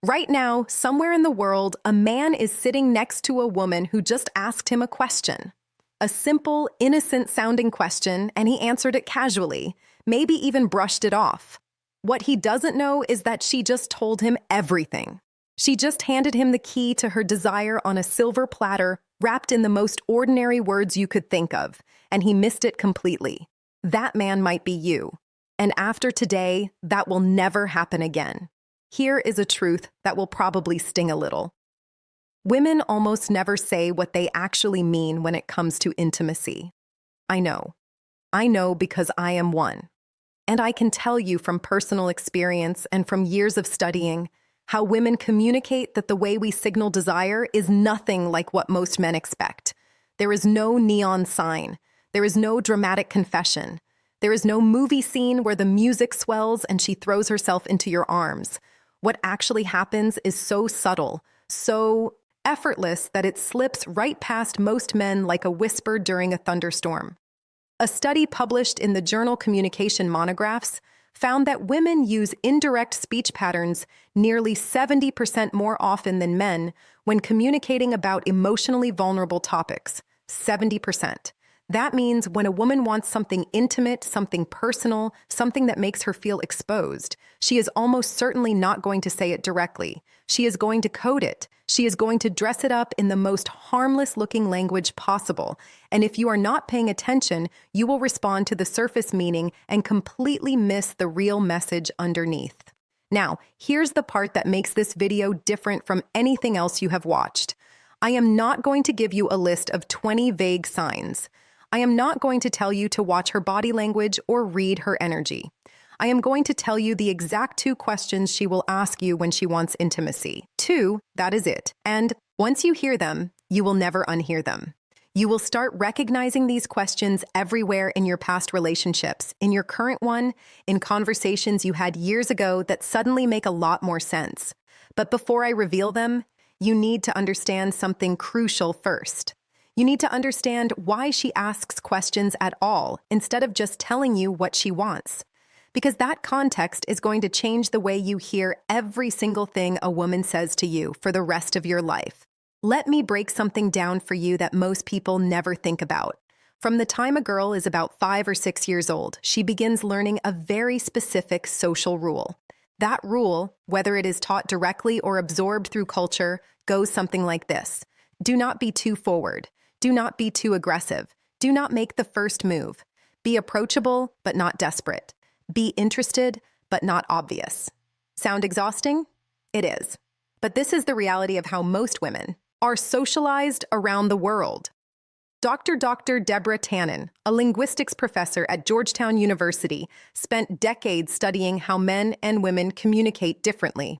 Right now, somewhere in the world, a man is sitting next to a woman who just asked him a question. A simple, innocent sounding question, and he answered it casually, maybe even brushed it off. What he doesn't know is that she just told him everything. She just handed him the key to her desire on a silver platter, wrapped in the most ordinary words you could think of, and he missed it completely. That man might be you. And after today, that will never happen again. Here is a truth that will probably sting a little. Women almost never say what they actually mean when it comes to intimacy. I know. I know because I am one. And I can tell you from personal experience and from years of studying how women communicate that the way we signal desire is nothing like what most men expect. There is no neon sign. There is no dramatic confession. There is no movie scene where the music swells and she throws herself into your arms. What actually happens is so subtle, so effortless that it slips right past most men like a whisper during a thunderstorm. A study published in the journal Communication Monographs found that women use indirect speech patterns nearly 70% more often than men when communicating about emotionally vulnerable topics. 70%. That means when a woman wants something intimate, something personal, something that makes her feel exposed, she is almost certainly not going to say it directly. She is going to code it. She is going to dress it up in the most harmless-looking language possible. And if you are not paying attention, you will respond to the surface meaning and completely miss the real message underneath. Now, here's the part that makes this video different from anything else you have watched. I am not going to give you a list of 20 vague signs. I am not going to tell you to watch her body language or read her energy. I am going to tell you the exact 2 questions she will ask you when she wants intimacy. 2, that is it. And once you hear them, you will never unhear them. You will start recognizing these questions everywhere in your past relationships, in your current one, in conversations you had years ago that suddenly make a lot more sense. But before I reveal them, you need to understand something crucial first. You need to understand why she asks questions at all instead of just telling you what she wants. Because that context is going to change the way you hear every single thing a woman says to you for the rest of your life. Let me break something down for you that most people never think about. From the time a girl is about 5 or 6 years old, she begins learning a very specific social rule. That rule, whether it is taught directly or absorbed through culture, goes something like this. Do not be too forward. Do not be too aggressive. Do not make the first move. Be approachable, but not desperate. Be interested, but not obvious. Sound exhausting? It is. But this is the reality of how most women are socialized around the world. Dr. Deborah Tannen, a linguistics professor at Georgetown University, spent decades studying how men and women communicate differently.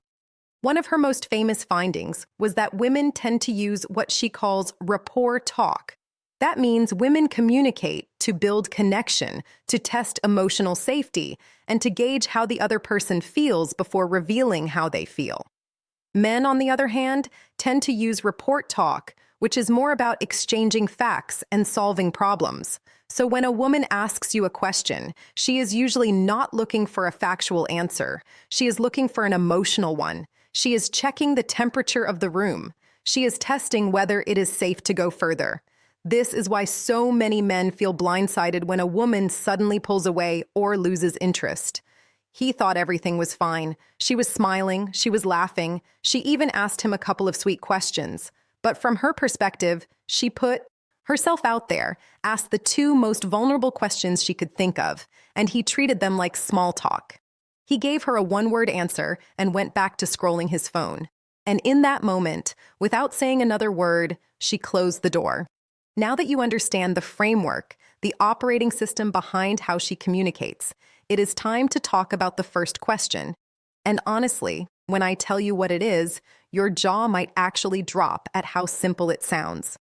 One of her most famous findings was that women tend to use what she calls rapport talk. That means women communicate to build connection, to test emotional safety, and to gauge how the other person feels before revealing how they feel. Men, on the other hand, tend to use report talk, which is more about exchanging facts and solving problems. So when a woman asks you a question, she is usually not looking for a factual answer. She is looking for an emotional one. She is checking the temperature of the room. She is testing whether it is safe to go further. This is why so many men feel blindsided when a woman suddenly pulls away or loses interest. He thought everything was fine. She was smiling, she was laughing, she even asked him a couple of sweet questions. But from her perspective, she put herself out there, asked the 2 most vulnerable questions she could think of, and he treated them like small talk. He gave her a 1-word answer and went back to scrolling his phone. And in that moment, without saying another word, she closed the door. Now that you understand the framework, the operating system behind how she communicates, it is time to talk about the first question. And honestly, when I tell you what it is, your jaw might actually drop at how simple it sounds.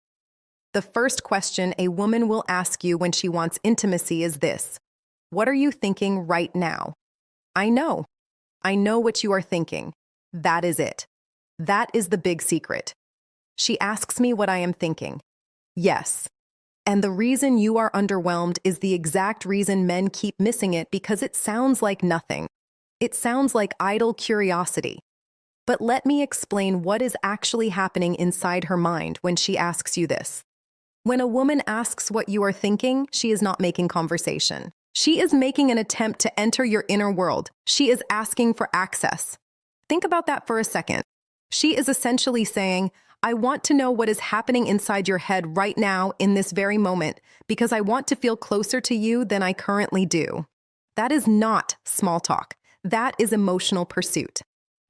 The first question a woman will ask you when she wants intimacy is this: what are you thinking right now? I know. I know what you are thinking. That is it. That is the big secret. She asks me what I am thinking. Yes. And the reason you are underwhelmed is the exact reason men keep missing it, because it sounds like nothing. It sounds like idle curiosity. But let me explain what is actually happening inside her mind when she asks you this. When a woman asks what you are thinking, she is not making conversation. She is making an attempt to enter your inner world. She is asking for access. Think about that for a second. She is essentially saying, I want to know what is happening inside your head right now in this very moment because I want to feel closer to you than I currently do. That is not small talk. That is emotional pursuit.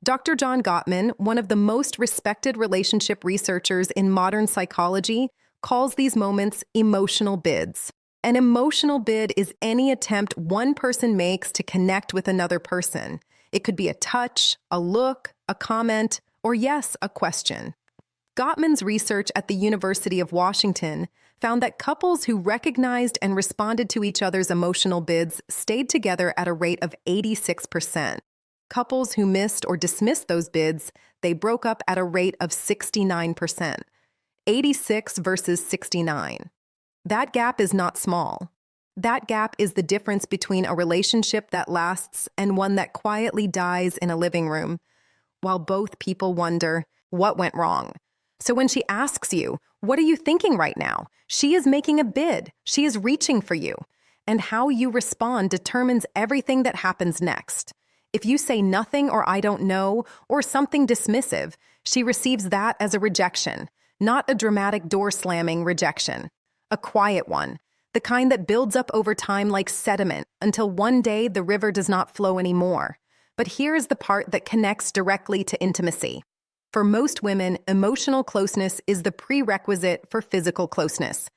Dr. John Gottman, one of the most respected relationship researchers in modern psychology, calls these moments emotional bids. An emotional bid is any attempt one person makes to connect with another person. It could be a touch, a look, a comment, or yes, a question. Gottman's research at the University of Washington found that couples who recognized and responded to each other's emotional bids stayed together at a rate of 86%. Couples who missed or dismissed those bids, they broke up at a rate of 69%. 86 versus 69. That gap is not small. That gap is the difference between a relationship that lasts and one that quietly dies in a living room, while both people wonder, what went wrong? So when she asks you, what are you thinking right now? She is making a bid. She is reaching for you. And how you respond determines everything that happens next. If you say nothing or I don't know or something dismissive, she receives that as a rejection, not a dramatic door-slamming rejection. A quiet one, the kind that builds up over time like sediment until one day the river does not flow anymore. But here is the part that connects directly to intimacy. For most women, emotional closeness is the prerequisite for physical closeness.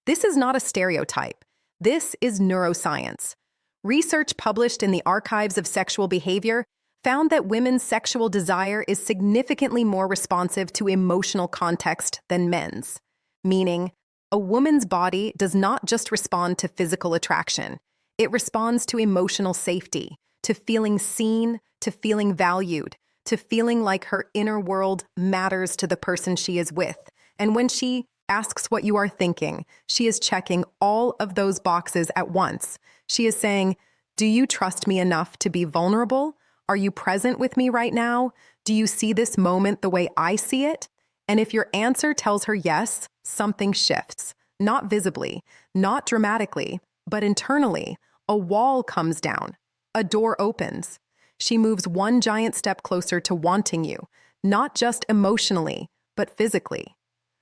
This is not a stereotype. This is neuroscience. Research published in the Archives of Sexual Behavior found that women's sexual desire is significantly more responsive to emotional context than men's, meaning a woman's body does not just respond to physical attraction. It responds to emotional safety, to feeling seen, to feeling valued, to feeling like her inner world matters to the person she is with. And when she asks what you are thinking, she is checking all of those boxes at once. She is saying, do you trust me enough to be vulnerable? Are you present with me right now? Do you see this moment the way I see it? And if your answer tells her yes, something shifts. Not visibly, not dramatically, but internally. A wall comes down. A door opens. She moves one giant step closer to wanting you, not just emotionally, but physically.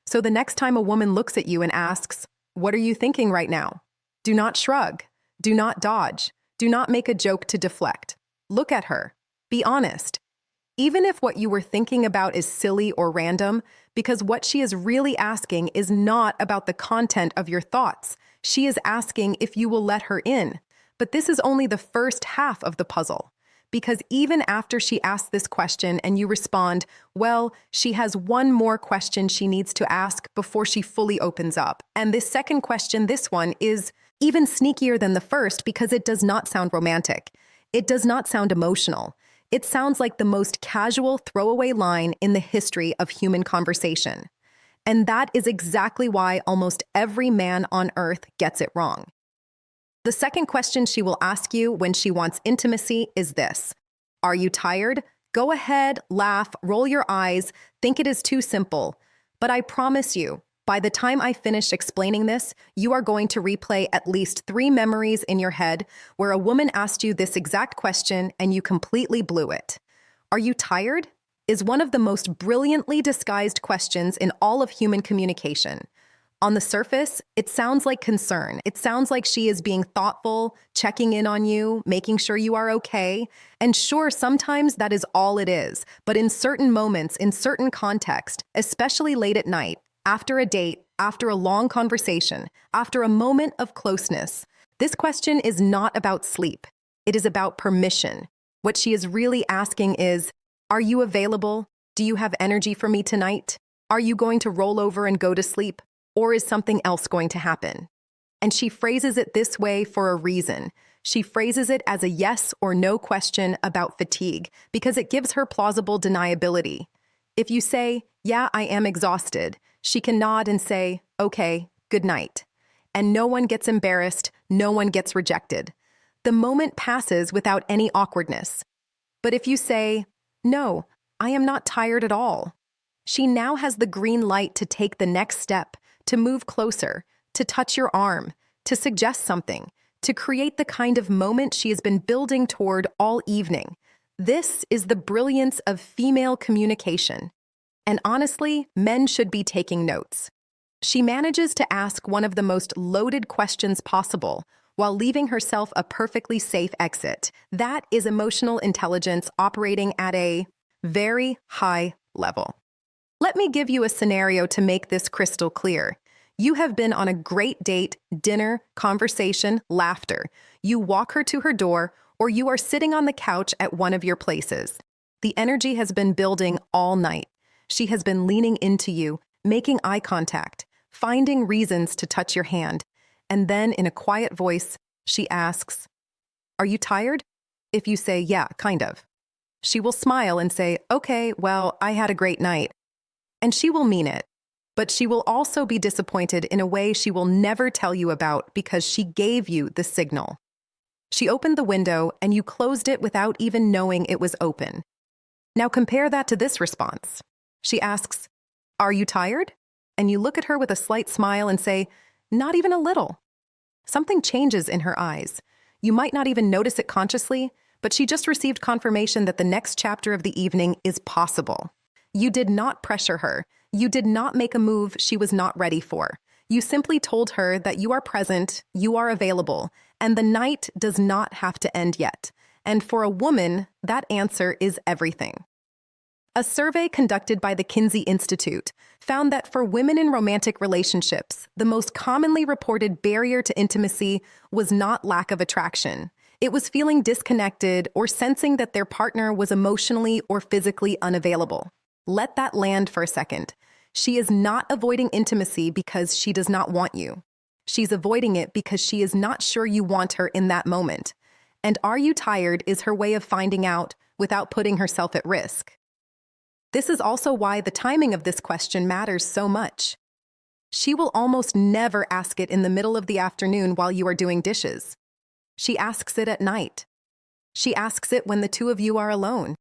So the next time a woman looks at you and asks, what are you thinking right now? Do not shrug. Do not dodge. Do not make a joke to deflect. Look at her. Be honest. Even if what you were thinking about is silly or random, because what she is really asking is not about the content of your thoughts. She is asking if you will let her in. But this is only the first half of the puzzle. Because even after she asks this question and you respond, well, she has one more question she needs to ask before she fully opens up. And this second question, this one, is even sneakier than the first because it does not sound romantic. It does not sound emotional. It sounds like the most casual throwaway line in the history of human conversation. And that is exactly why almost every man on earth gets it wrong. The second question she will ask you when she wants intimacy is this. Are you tired? Go ahead, laugh, roll your eyes, think it is too simple. But I promise you, by the time I finish explaining this, you are going to replay at least 3 memories in your head where a woman asked you this exact question and you completely blew it. Are you tired? Is one of the most brilliantly disguised questions in all of human communication. On the surface, it sounds like concern. It sounds like she is being thoughtful, checking in on you, making sure you are okay. And sure, sometimes that is all it is. But in certain moments, in certain context, especially late at night, after a date, after a long conversation, after a moment of closeness, this question is not about sleep. It is about permission. What she is really asking is, are you available? Do you have energy for me tonight? Are you going to roll over and go to sleep? Or is something else going to happen? And she phrases it this way for a reason. She phrases it as a yes or no question about fatigue because it gives her plausible deniability. If you say, yeah, I am exhausted, she can nod and say, okay, good night. And no one gets embarrassed, no one gets rejected. The moment passes without any awkwardness. But if you say, no, I am not tired at all. She now has the green light to take the next step, to move closer, to touch your arm, to suggest something, to create the kind of moment she has been building toward all evening. This is the brilliance of female communication. And honestly, men should be taking notes. She manages to ask one of the most loaded questions possible while leaving herself a perfectly safe exit. That is emotional intelligence operating at a very high level. Let me give you a scenario to make this crystal clear. You have been on a great date, dinner, conversation, laughter. You walk her to her door, or you are sitting on the couch at one of your places. The energy has been building all night. She has been leaning into you, making eye contact, finding reasons to touch your hand. And then, in a quiet voice, she asks, "Are you tired?" If you say, "Yeah, kind of," she will smile and say, "Okay, well, I had a great night." And she will mean it. But she will also be disappointed in a way she will never tell you about because she gave you the signal. She opened the window and you closed it without even knowing it was open. Now compare that to this response. She asks, "Are you tired?" And you look at her with a slight smile and say, "Not even a little." Something changes in her eyes. You might not even notice it consciously, but she just received confirmation that the next chapter of the evening is possible. You did not pressure her. You did not make a move she was not ready for. You simply told her that you are present, you are available, and the night does not have to end yet. And for a woman, that answer is everything. A survey conducted by the Kinsey Institute found that for women in romantic relationships, the most commonly reported barrier to intimacy was not lack of attraction. It was feeling disconnected or sensing that their partner was emotionally or physically unavailable. Let that land for a second. She is not avoiding intimacy because she does not want you. She's avoiding it because she is not sure you want her in that moment. And "are you tired" is her way of finding out without putting herself at risk. This is also why the timing of this question matters so much. She will almost never ask it in the middle of the afternoon while you are doing dishes. She asks it at night. She asks it when the two of you are alone.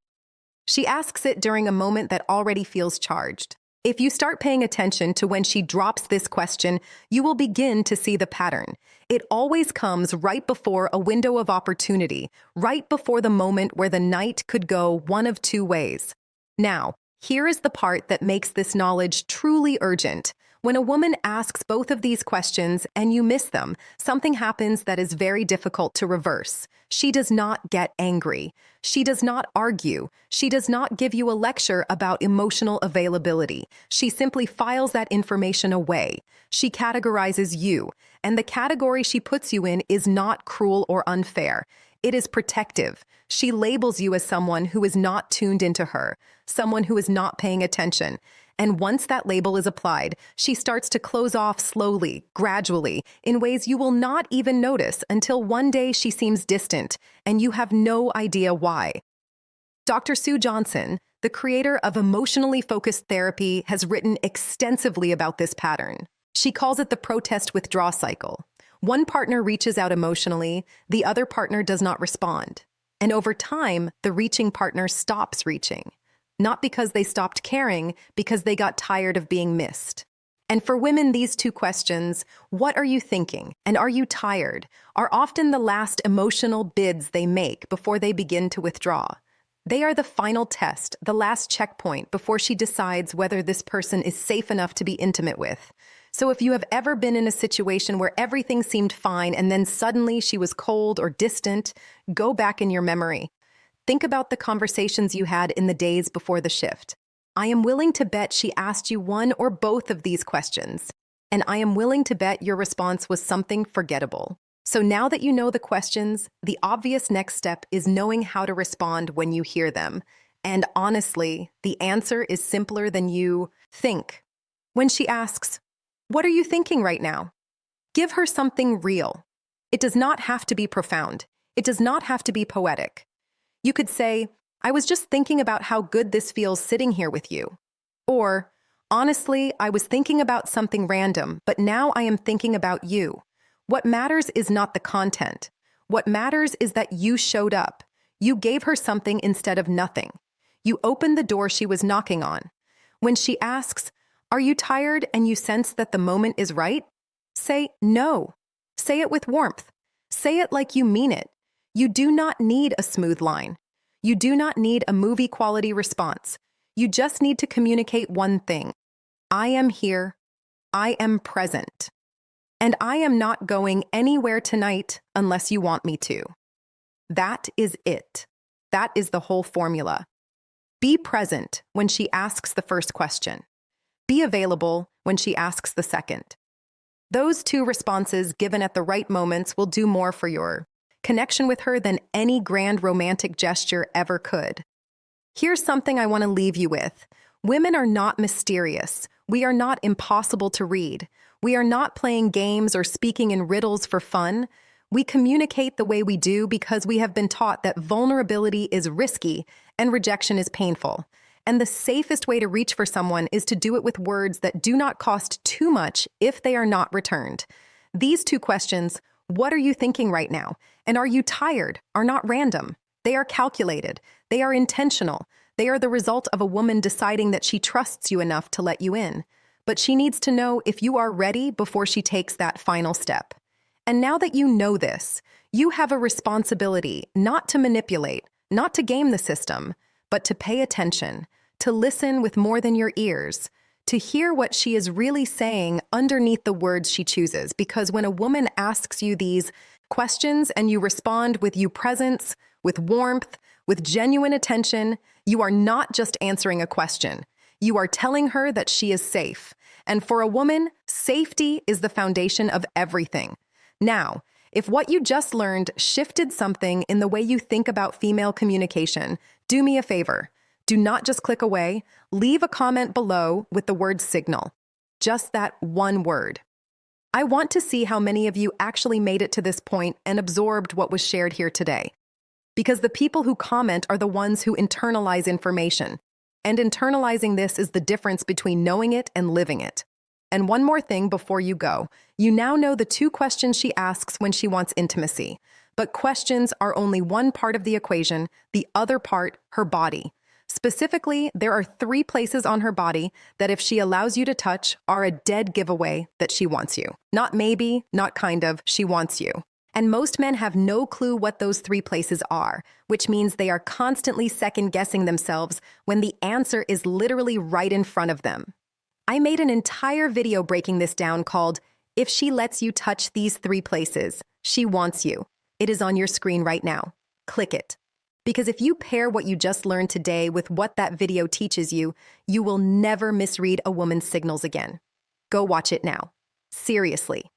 She asks it during a moment that already feels charged. If you start paying attention to when she drops this question, you will begin to see the pattern. It always comes right before a window of opportunity, right before the moment where the night could go one of two ways. Now, here is the part that makes this knowledge truly urgent. When a woman asks both of these questions and you miss them, something happens that is very difficult to reverse. She does not get angry. She does not argue. She does not give you a lecture about emotional availability. She simply files that information away. She categorizes you, and the category she puts you in is not cruel or unfair. It is protective. She labels you as someone who is not tuned into her, someone who is not paying attention. And once that label is applied, she starts to close off slowly, gradually, in ways you will not even notice until one day she seems distant, and you have no idea why. Dr. Sue Johnson, the creator of emotionally focused therapy, has written extensively about this pattern. She calls it the protest withdrawal cycle. One partner reaches out emotionally, the other partner does not respond. And over time, the reaching partner stops reaching. Not because they stopped caring, because they got tired of being missed. And for women, these two questions, "What are you thinking?" and "Are you tired?" are often the last emotional bids they make before they begin to withdraw. They are the final test, the last checkpoint before she decides whether this person is safe enough to be intimate with. So if you have ever been in a situation where everything seemed fine and then suddenly she was cold or distant, go back in your memory. Think about the conversations you had in the days before the shift. I am willing to bet she asked you one or both of these questions, and I am willing to bet your response was something forgettable. So now that you know the questions, the obvious next step is knowing how to respond when you hear them. And honestly, the answer is simpler than you think. When she asks, "What are you thinking right now?" give her something real. It does not have to be profound. It does not have to be poetic. You could say, "I was just thinking about how good this feels sitting here with you." Or, "Honestly, I was thinking about something random, but now I am thinking about you." What matters is not the content. What matters is that you showed up. You gave her something instead of nothing. You open the door she was knocking on. When she asks, "Are you tired?" and you sense that the moment is right, say no. Say it with warmth. Say it like you mean it. You do not need a smooth line. You do not need a movie quality response. You just need to communicate one thing. I am here. I am present. And I am not going anywhere tonight unless you want me to. That is it. That is the whole formula. Be present when she asks the first question. Be available when she asks the second. Those two responses given at the right moments will do more for your connection with her than any grand romantic gesture ever could. Here's something I want to leave you with. Women are not mysterious. We are not impossible to read. We are not playing games or speaking in riddles for fun. We communicate the way we do because we have been taught that vulnerability is risky and rejection is painful. And the safest way to reach for someone is to do it with words that do not cost too much if they are not returned. These two questions, what are you thinking right now? And are you tired? Are not random. They are calculated. They are intentional. They are the result of a woman deciding that she trusts you enough to let you in. But she needs to know if you are ready before she takes that final step. And now that you know this, you have a responsibility not to manipulate, not to game the system, but to pay attention, to listen with more than your ears, to hear what she is really saying underneath the words she chooses. Because when a woman asks you these questions and you respond with you presence, with warmth, with genuine attention, you are not just answering a question. You are telling her that she is safe. And for a woman, safety is the foundation of everything. Now, if what you just learned shifted something in the way you think about female communication, do me a favor. Do not just click away. Leave a comment below with the word signal. Just that one word. I want to see how many of you actually made it to this point and absorbed what was shared here today. Because the people who comment are the ones who internalize information. And internalizing this is the difference between knowing it and living it. And one more thing before you go. You now know the two questions she asks when she wants intimacy. But questions are only one part of the equation, the other part, her body. Specifically, there are 3 places on her body that if she allows you to touch are a dead giveaway that she wants you. Not maybe, not kind of, she wants you. And most men have no clue what those 3 places are, which means they are constantly second-guessing themselves when the answer is literally right in front of them. I made an entire video breaking this down called, "If She Lets You Touch These 3 Places, She Wants You." It is on your screen right now. Click it. Because if you pair what you just learned today with what that video teaches you, you will never misread a woman's signals again. Go watch it now. Seriously.